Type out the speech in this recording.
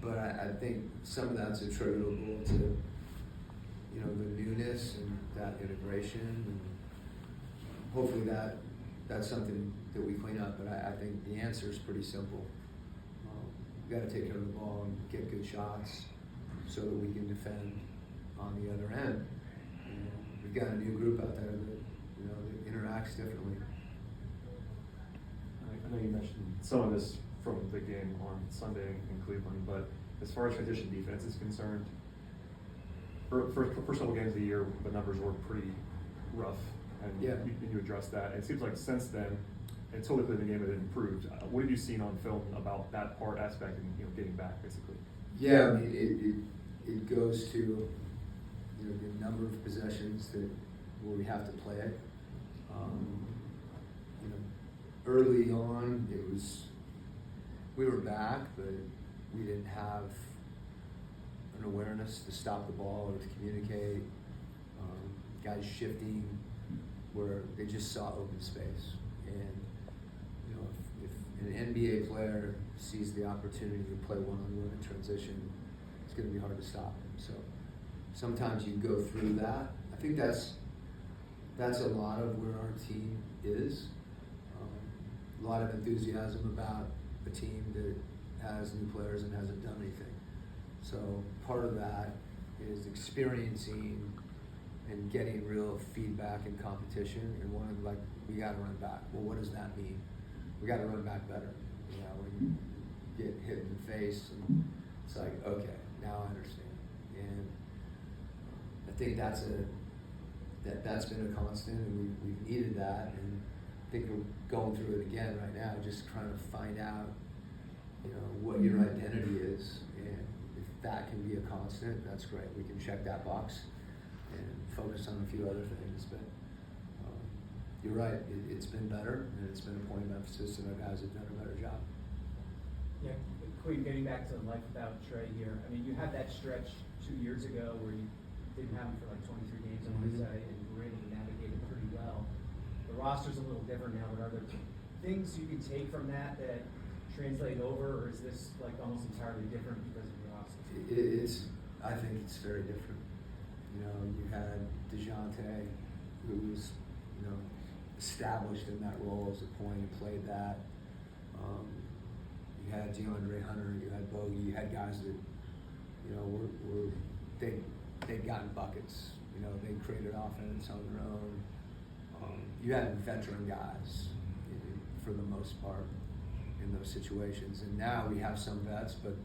but I think some of that's attributable to, you know, the newness and that integration, and hopefully that's something that we clean up. But I think the answer is pretty simple. We got to take care of the ball and get good shots so that we can defend on the other end. And we've got a new group out there that, you know, that interacts differently. I know you mentioned some of this from the game on Sunday in Cleveland, but as far as transition defense is concerned, first couple games of the year, the numbers were pretty rough, and yeah. you addressed that. It seems like since then, until the Cleveland game, it improved. What have you seen on film about that aspect and, you know, getting back, basically? Yeah, I mean, it goes to, you know, the number of possessions where we have to play it. You know, early on, we were back, but we didn't have an awareness to stop the ball or to communicate. Guys shifting where they just saw open space. And, you know, if an NBA player sees the opportunity to play one-on-one in transition, it's going to be hard to stop him. So sometimes you go through that. I think that's a lot of where our team is. A lot of enthusiasm about a team that has new players and hasn't done anything. So part of that is experiencing and getting real feedback and competition, and one of, like, we got to run back. Well, what does that mean? We got to run back better. You know, when you get hit in the face, and it's like, okay, now I understand. And I think that's been a constant, and we've needed that, and I think we're going through it again right now, just trying to find out, you know, what your identity is, and if that can be a constant, that's great. We can check that box and focus on a few other things, but you're right, it's been better, and it's been a point of emphasis, and our guys have done a better job. Yeah, Quin, getting back to Life Without Trey here, I mean, you had that stretch 2 years ago where you didn't have him for like 23 games, I want to say, and you were able to navigate it pretty well. The roster's a little different now, but are there things you can take from that translate over, or is this like almost entirely different because of the roster? I think it's very different. You know, you had DeJounte, who was, you know, established in that role as a point and played that. You had DeAndre Hunter, you had Bogey, you had guys that, you know, they'd gotten buckets. You know, they created offense on their own. You had veteran guys for the most part in those situations, and now we have some vets, but they're